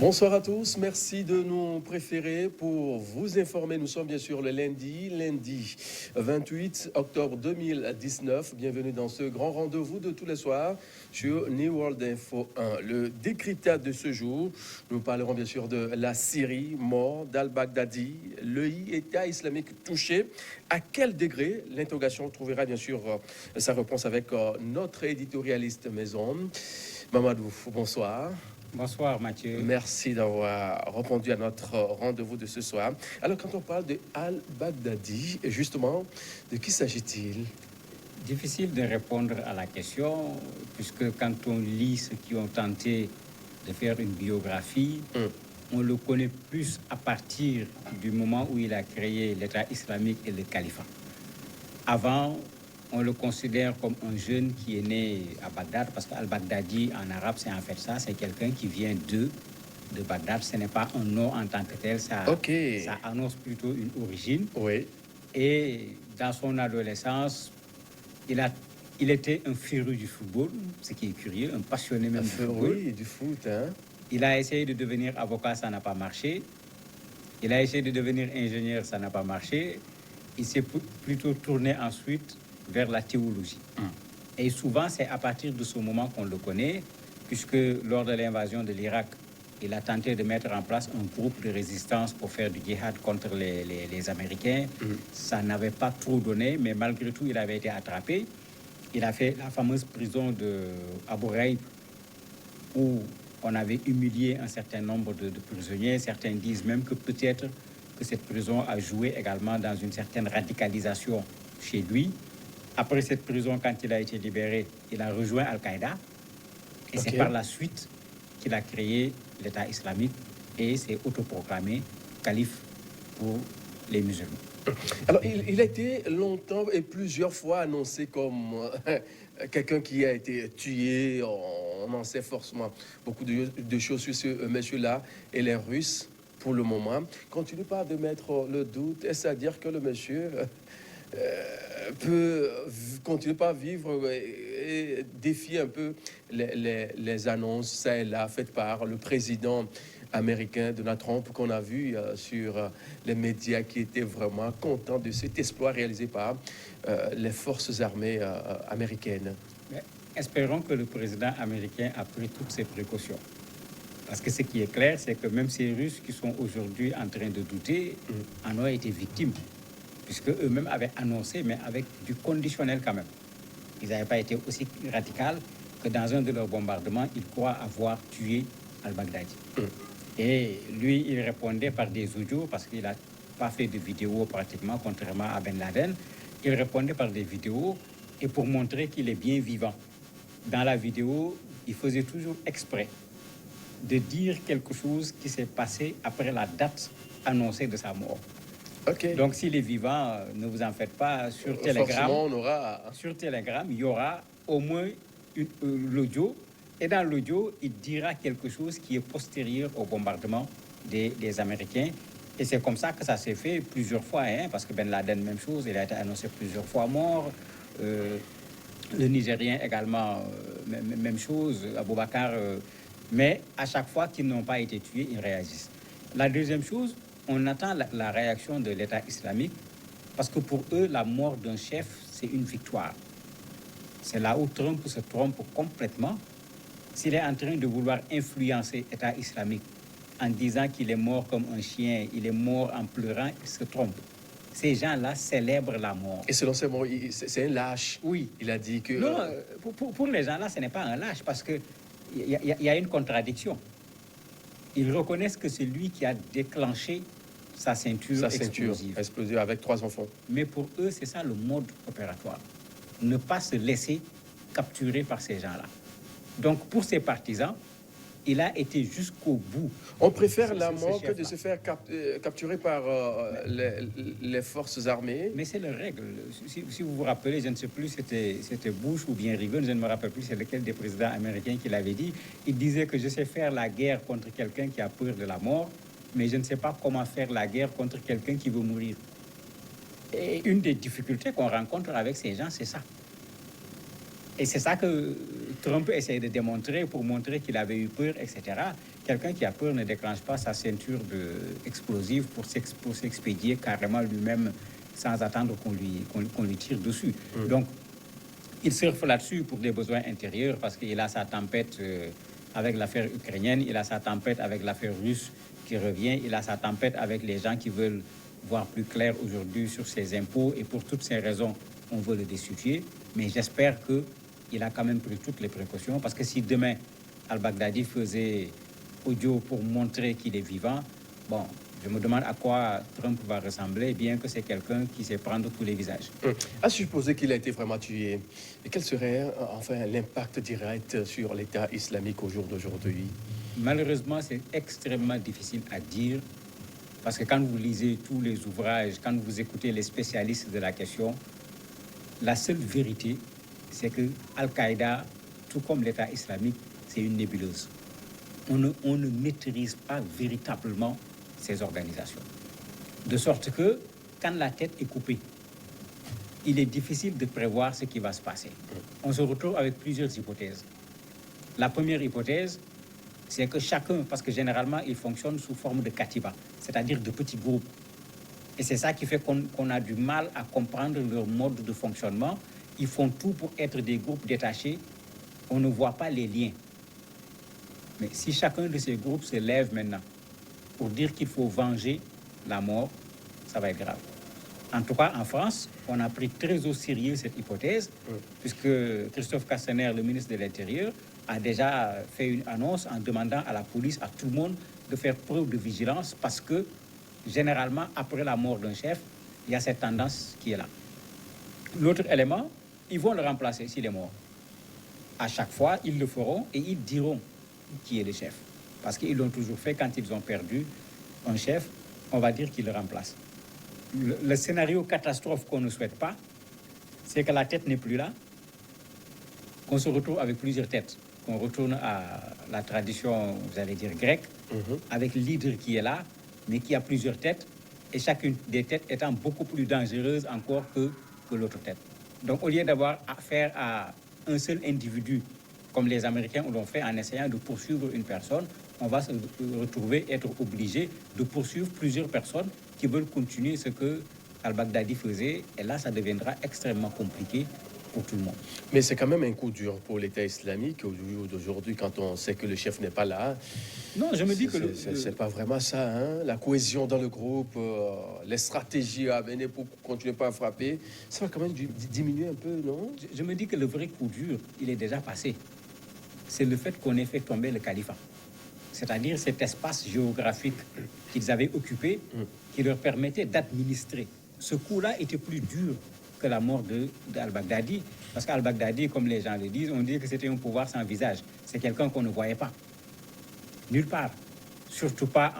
Bonsoir à tous, merci de nous préférer pour vous informer. Nous sommes bien sûr le lundi 28 octobre 2019. Bienvenue dans ce grand rendez-vous de tous les soirs sur New World Info 1. Le décryptage de ce jour, nous parlerons bien sûr de la Syrie, mort d'Al-Baghdadi, l'État islamique touché. À quel degré? L'interrogation trouvera bien sûr sa réponse avec notre éditorialiste maison. Mamadou, bonsoir. Bonsoir Mathieu. Merci d'avoir répondu à notre rendez-vous de ce soir. Alors, quand on parle de Al-Baghdadi, justement, de qui s'agit-il? Difficile de répondre à la question, puisque quand on lit ceux qui ont tenté de faire une biographie, on le connaît plus à partir du moment où il a créé l'État islamique et le califat. Avant, on le considère comme un jeune qui est né à Bagdad, parce qu'Al-Baghdadi en arabe, c'est en fait ça, c'est quelqu'un qui vient de Bagdad. Ce n'est pas un nom en tant que tel, ça annonce plutôt une origine. Oui. Et dans son adolescence, il était un féru du football, ce qui est curieux, un passionné même du football. Oui, du foot, hein. Il a essayé de devenir avocat, ça n'a pas marché. Il a essayé de devenir ingénieur, ça n'a pas marché. Il s'est plutôt tourné ensuite vers la théologie. Et souvent, c'est à partir de ce moment qu'on le connaît, puisque lors de l'invasion de l'Irak, il a tenté de mettre en place un groupe de résistance pour faire du djihad contre les Américains. Ça n'avait pas trop donné, mais malgré tout, il avait été attrapé. Il a fait la fameuse prison de Abu Ghraib, où on avait humilié un certain nombre de prisonniers. Certains disent même que peut-être que cette prison a joué également dans une certaine radicalisation chez lui. Après cette prison, quand il a été libéré, il a rejoint Al-Qaïda. Et c'est par la suite qu'il a créé l'État islamique et s'est autoproclamé calife pour les musulmans. Alors, il a été longtemps et plusieurs fois annoncé comme quelqu'un qui a été tué. On en sait forcément beaucoup de choses sur ce monsieur-là. Et les Russes, pour le moment, continuent pas de mettre le doute. Est-ce à dire que le monsieur peut continuer pas à vivre et défier un peu les annonces, ça et là, faites par le président américain Donald Trump, qu'on a vu sur les médias, qui était vraiment content de cet exploit réalisé par les forces armées américaines. Mais espérons que le président américain a pris toutes ses précautions. Parce que ce qui est clair, c'est que même ces Russes qui sont aujourd'hui en train de douter en ont été victimes, puisque eux-mêmes avaient annoncé, mais avec du conditionnel quand même. Ils n'avaient pas été aussi radicaux que dans un de leurs bombardements, ils croient avoir tué Al-Baghdadi. Et lui, il répondait par des audios, parce qu'il n'a pas fait de vidéos pratiquement, contrairement à Ben Laden. Il répondait par des vidéos, et pour montrer qu'il est bien vivant. Dans la vidéo, il faisait toujours exprès de dire quelque chose qui s'est passé après la date annoncée de sa mort. Donc, s'il est vivant, ne vous en faites pas. Sur Telegram, sur Telegram, il y aura au moins l'audio. Et dans l'audio, il dira quelque chose qui est postérieur au bombardement des Américains. Et c'est comme ça que ça s'est fait plusieurs fois, hein, parce que Ben Laden, même chose, il a été annoncé plusieurs fois mort. Le Nigérien également, même chose, Aboubacar. Mais à chaque fois qu'ils n'ont pas été tués, ils réagissent. La deuxième chose, on attend la réaction de l'État islamique, parce que pour eux, la mort d'un chef, c'est une victoire. C'est là où Trump se trompe complètement. S'il est en train de vouloir influencer l'État islamique en disant qu'il est mort comme un chien, il est mort en pleurant, il se trompe. Ces gens-là célèbrent la mort. Et selon ces mots, c'est un lâche. Oui. Il a dit que... Non, pour les gens-là, ce n'est pas un lâche, parce qu'il y a une contradiction. Ils reconnaissent que c'est lui qui a déclenché sa ceinture explosive avec 3 enfants. Mais pour eux, c'est ça le mode opératoire. Ne pas se laisser capturer par ces gens-là. Donc, pour ses partisans, il a été jusqu'au bout. On préfère la mort que de se faire capturer par les forces armées. Mais c'est la règle. Si vous vous rappelez, je ne sais plus, c'était Bush ou bien Reagan, je ne me rappelle plus c'est lequel des présidents américains qui l'avait dit. Il disait que je sais faire la guerre contre quelqu'un qui a peur de la mort, mais je ne sais pas comment faire la guerre contre quelqu'un qui veut mourir. Et une des difficultés qu'on rencontre avec ces gens, c'est ça. Et c'est ça que Trump essaie de démontrer pour montrer qu'il avait eu peur, etc. quelqu'un qui a peur ne déclenche pas sa ceinture explosive pour s'expédier carrément lui-même sans attendre qu'on lui tire dessus. Donc, il surfe là-dessus pour des besoins intérieurs parce qu'il a sa tempête avec l'affaire ukrainienne, il a sa tempête avec l'affaire russe qui revient, il a sa tempête avec les gens qui veulent voir plus clair aujourd'hui sur ses impôts et pour toutes ces raisons, on veut le destituer. Mais j'espère qu'il a quand même pris toutes les précautions parce que si demain, al-Baghdadi faisait audio pour montrer qu'il est vivant, bon, je me demande à quoi Trump va ressembler, bien que c'est quelqu'un qui sait prendre tous les visages. À supposer qu'il a été vraiment tué, et quel serait enfin l'impact direct sur l'État islamique au jour d'aujourd'hui? Malheureusement, c'est extrêmement difficile à dire parce que quand vous lisez tous les ouvrages, quand vous écoutez les spécialistes de la question, la seule vérité, c'est que Al-Qaïda, tout comme l'État islamique, c'est une nébuleuse. On ne maîtrise pas véritablement ces organisations. De sorte que, quand la tête est coupée, il est difficile de prévoir ce qui va se passer. On se retrouve avec plusieurs hypothèses. La première hypothèse, c'est que chacun, parce que généralement, ils fonctionnent sous forme de katiba, c'est-à-dire de petits groupes. Et c'est ça qui fait qu'on a du mal à comprendre leur mode de fonctionnement. Ils font tout pour être des groupes détachés. On ne voit pas les liens. Mais si chacun de ces groupes se lève maintenant pour dire qu'il faut venger la mort, ça va être grave. En tout cas, en France, on a pris très au sérieux cette hypothèse, puisque Christophe Castaner, le ministre de l'Intérieur, a déjà fait une annonce en demandant à la police, à tout le monde, de faire preuve de vigilance, parce que, généralement, après la mort d'un chef, il y a cette tendance qui est là. L'autre élément, ils vont le remplacer s'il est mort. À chaque fois, ils le feront et ils diront qui est le chef. Parce qu'ils l'ont toujours fait quand ils ont perdu un chef, on va dire qu'ils le remplacent. Le scénario catastrophe qu'on ne souhaite pas, c'est que la tête n'est plus là, qu'on se retrouve avec plusieurs têtes, qu'on retourne à la tradition, vous allez dire, grecque, avec le leader qui est là, mais qui a plusieurs têtes, et chacune des têtes étant beaucoup plus dangereuse encore que l'autre tête. Donc, au lieu d'avoir affaire à un seul individu, comme les Américains l'ont fait en essayant de poursuivre une personne, on va se retrouver, être obligé de poursuivre plusieurs personnes qui veulent continuer ce que al-Baghdadi faisait. Et là, ça deviendra extrêmement compliqué pour tout le monde. Mais c'est quand même un coup dur pour l'État islamique d'aujourd'hui, quand on sait que le chef n'est pas là. Non, je me dis que c'est pas vraiment ça, hein? La cohésion dans le groupe, les stratégies à mener pour continuer pas à frapper, ça va quand même diminuer un peu, non? Je me dis que le vrai coup dur, il est déjà passé. C'est le fait qu'on ait fait tomber le califat. C'est-à-dire cet espace géographique qu'ils avaient occupé, qui leur permettait d'administrer. Ce coup-là était plus dur que la mort d'al-Baghdadi, parce qu'al-Baghdadi, comme les gens le disent, on dit que c'était un pouvoir sans visage. C'est quelqu'un qu'on ne voyait pas. Nulle part. Surtout pas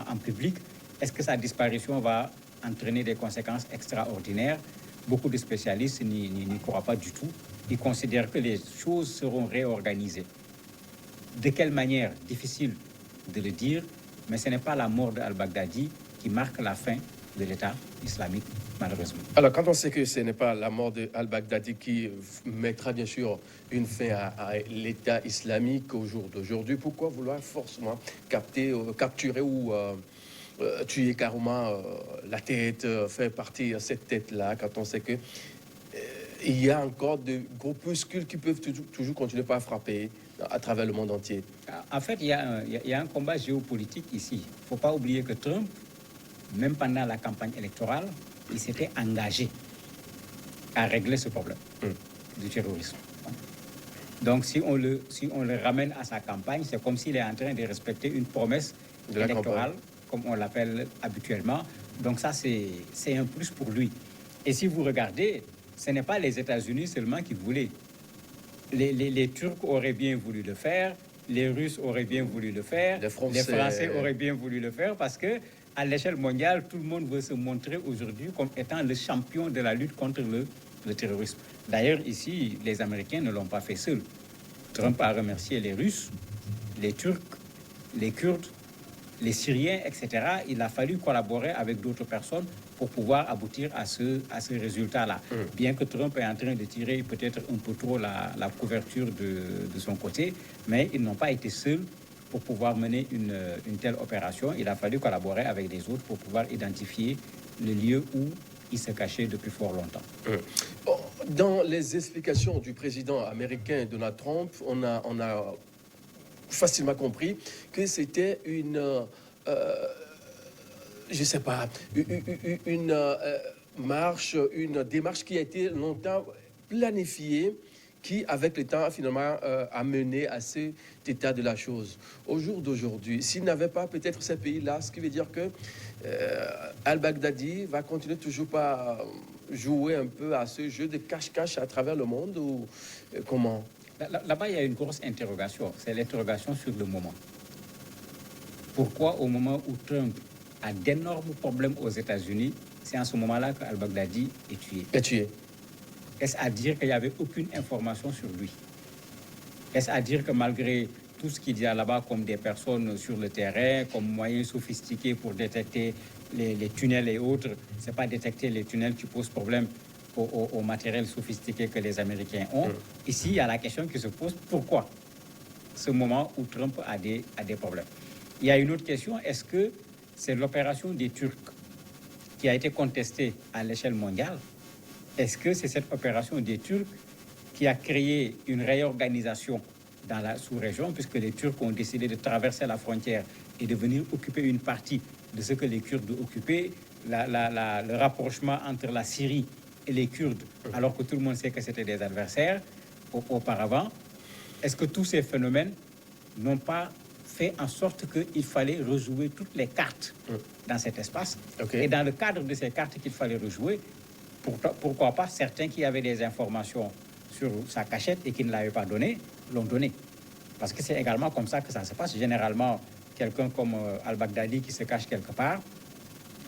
en public. Est-ce que sa disparition va entraîner des conséquences extraordinaires? Beaucoup de spécialistes n'y croient pas du tout. Ils considèrent que les choses seront réorganisées. De quelle manière? Difficile de le dire, mais ce n'est pas la mort d'al-Baghdadi qui marque la fin de l'État islamique, malheureusement. Alors, quand on sait que ce n'est pas la mort d'al-Baghdadi qui mettra bien sûr une fin à l'État islamique au jour d'aujourd'hui, pourquoi vouloir forcément capturer ou tuer carrément la tête, faire partir cette tête-là, quand on sait que il y a encore de groupuscules qui peuvent toujours continuer à frapper à travers le monde entier? En fait, il y a un combat géopolitique ici. Il ne faut pas oublier que Trump, même pendant la campagne électorale, il s'était engagé à régler ce problème du terrorisme. Donc, si on le ramène à sa campagne, c'est comme s'il est en train de respecter une promesse électorale, comme on l'appelle habituellement. Donc ça, c'est un plus pour lui. Et si vous regardez, ce n'est pas les États-Unis seulement qui voulaient. Les Turcs auraient bien voulu le faire, les Russes auraient bien voulu le faire, les Français auraient bien voulu le faire, parce que à l'échelle mondiale, tout le monde veut se montrer aujourd'hui comme étant le champion de la lutte contre le terrorisme. D'ailleurs, ici, les Américains ne l'ont pas fait seuls. Trump a remercié les Russes, les Turcs, les Kurdes, les Syriens, etc. Il a fallu collaborer avec d'autres personnes pour pouvoir aboutir à ce résultat-là. Bien que Trump est en train de tirer peut-être un peu trop la couverture de son côté, mais ils n'ont pas été seuls pour pouvoir mener une telle opération. Il a fallu collaborer avec les autres pour pouvoir identifier le lieu où il se cachait depuis fort longtemps. Bon, dans les explications du président américain Donald Trump, on a facilement compris que c'était je sais pas, une démarche qui a été longtemps planifiée, qui, avec le temps, a finalement a mené à cet état de la chose. Au jour d'aujourd'hui, s'il n'avait pas peut-être ces pays-là, ce qui veut dire que al-Baghdadi va continuer toujours pas jouer un peu à ce jeu de cache-cache à travers le monde, ou comment? Là-bas, il y a une grosse interrogation. C'est l'interrogation sur le moment. Pourquoi, au moment où Trump a d'énormes problèmes aux États-Unis, c'est en ce moment-là qu'al-Baghdadi est tué? Est tué. Est-ce à dire qu'il n'y avait aucune information sur lui? Est-ce à dire que malgré tout ce qu'il y a là-bas comme des personnes sur le terrain, comme moyens sophistiqués pour détecter les tunnels et autres, ce n'est pas détecter les tunnels qui posent problème au matériel sophistiqué que les Américains ont? Ici, il y a la question qui se pose, pourquoi ce moment où Trump a des problèmes? Il y a une autre question, est-ce que c'est l'opération des Turcs qui a été contestée à l'échelle mondiale? Est-ce que c'est cette opération des Turcs qui a créé une réorganisation dans la sous-région, puisque les Turcs ont décidé de traverser la frontière et de venir occuper une partie de ce que les Kurdes occupaient, le rapprochement entre la Syrie et les Kurdes, alors que tout le monde sait que c'était des adversaires auparavant? Est-ce que tous ces phénomènes n'ont pas fait en sorte qu'il fallait rejouer toutes les cartes dans cet espace? Et dans le cadre de ces cartes qu'il fallait rejouer, pourquoi pas certains qui avaient des informations sur sa cachette et qui ne l'avaient pas donné, l'ont donné. Parce que c'est également comme ça que ça se passe. Généralement, quelqu'un comme al-Baghdadi qui se cache quelque part,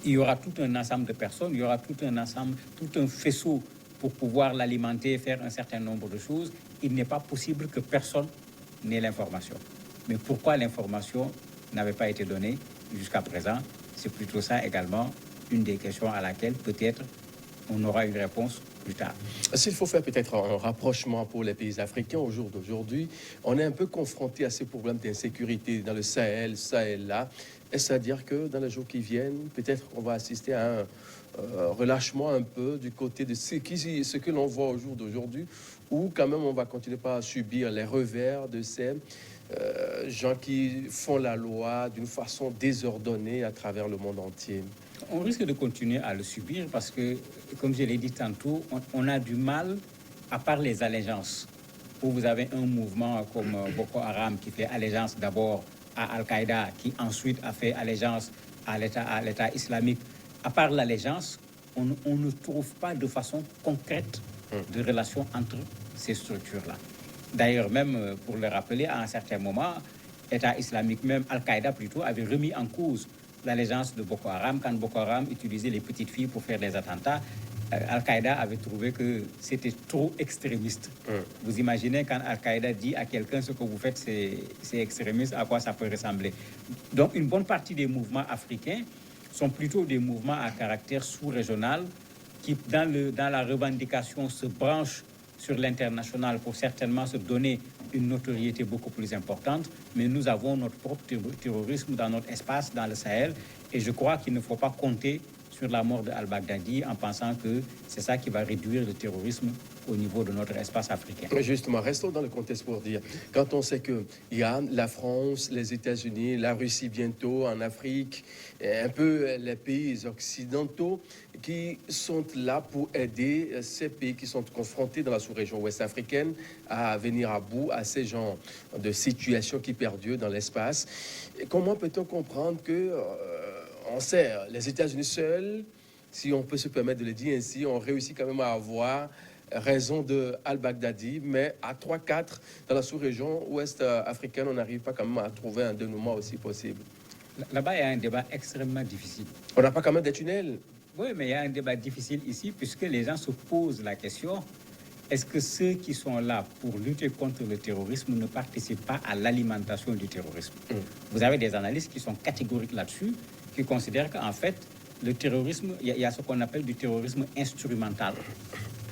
il y aura tout un ensemble de personnes, il y aura tout un faisceau pour pouvoir l'alimenter, faire un certain nombre de choses. Il n'est pas possible que personne n'ait l'information. Mais pourquoi l'information n'avait pas été donnée jusqu'à présent? C'est plutôt ça également une des questions à laquelle peut-être on aura une réponse plus tard. S'il faut faire peut-être un rapprochement pour les pays africains au jour d'aujourd'hui, on est un peu confronté à ces problèmes d'insécurité dans le Sahel-là. Est-ce à dire que dans les jours qui viennent, peut-être qu'on va assister à un relâchement un peu du côté de ce que l'on voit au jour d'aujourd'hui, ou quand même on va continuer à subir les revers de ces gens qui font la loi d'une façon désordonnée à travers le monde entier? On risque de continuer à le subir parce que, comme je l'ai dit tantôt, on a du mal, à part les allégeances, où vous avez un mouvement comme Boko Haram qui fait allégeance d'abord à Al-Qaïda, qui ensuite a fait allégeance à l'État islamique. À part l'allégeance, on ne trouve pas de façon concrète de relation entre ces structures-là. D'ailleurs, même pour le rappeler, à un certain moment, l'État islamique, même Al-Qaïda plutôt, avait remis en cause l'allégeance de Boko Haram. Quand Boko Haram utilisait les petites filles pour faire des attentats, Al-Qaïda avait trouvé que c'était trop extrémiste. Vous imaginez quand Al-Qaïda dit à quelqu'un ce que vous faites, c'est extrémiste, à quoi ça peut ressembler? Donc une bonne partie des mouvements africains sont plutôt des mouvements à caractère sous-régional qui, dans la revendication, se branchent sur l'international pour certainement se donner une notoriété beaucoup plus importante, mais nous avons notre propre terrorisme dans notre espace, dans le Sahel, et je crois qu'il ne faut pas compter sur la mort d'al-Baghdadi en pensant que c'est ça qui va réduire le terrorisme au niveau de notre espace africain. Justement, restons dans le contexte pour dire, quand on sait qu'il y a la France, les États-Unis, la Russie bientôt en Afrique, et un peu les pays occidentaux qui sont là pour aider ces pays qui sont confrontés dans la sous-région ouest africaine à venir à bout à ces genres de situations qui perdurent dans l'espace. Comment peut-on comprendre que, on sait, les États-Unis seuls, si on peut se permettre de le dire ainsi, ont réussi quand même à avoir raison de al-Baghdadi, mais à 3-4 dans la sous-région ouest africaine, on n'arrive pas quand même à trouver un dénouement aussi possible. Là-bas, il y a un débat extrêmement difficile. On n'a pas quand même des tunnels. Oui, mais il y a un débat difficile ici, puisque les gens se posent la question, est-ce que ceux qui sont là pour lutter contre le terrorisme ne participent pas à l'alimentation du terrorisme? Vous avez des analystes qui sont catégoriques là-dessus, qui considèrent qu'en fait, le terrorisme, il y a ce qu'on appelle du terrorisme instrumental.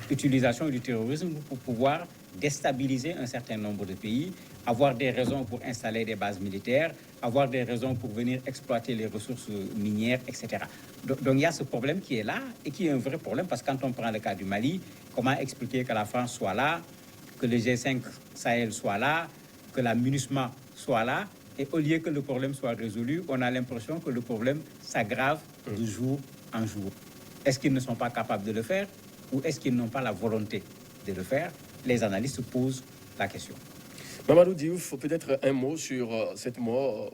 Utilisation du terrorisme pour pouvoir déstabiliser un certain nombre de pays avoir des raisons pour installer des bases militaires, avoir des raisons pour venir exploiter les ressources minières, etc. Donc il y a ce problème qui est là et qui est un vrai problème parce que quand on prend le cas du Mali, comment expliquer que la France soit là, que le G5 Sahel soit là, que la MINUSMA soit là, et au lieu que le problème soit résolu, on a l'impression que le problème s'aggrave de jour en jour. Est-ce qu'ils ne sont pas capables de le faire ou est-ce qu'ils n'ont pas la volonté de le faire? Les analystes posent la question. Mamadou Diouf, peut-être un mot sur cette mort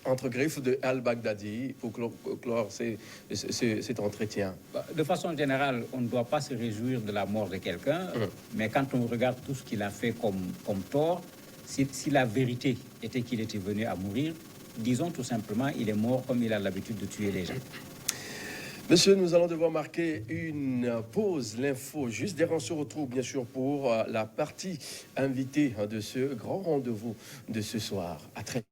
entre griffes de Al-Baghdadi pour clore cet entretien. De façon générale, on ne doit pas se réjouir de la mort de quelqu'un, mais quand on regarde tout ce qu'il a fait comme tort, si la vérité était qu'il était venu à mourir, disons tout simplement, il est mort comme il a l'habitude de tuer les gens. Monsieur, nous allons devoir marquer une pause, l'info. Juste derrière, on se retrouve bien sûr pour la partie invitée de ce grand rendez-vous de ce soir. À très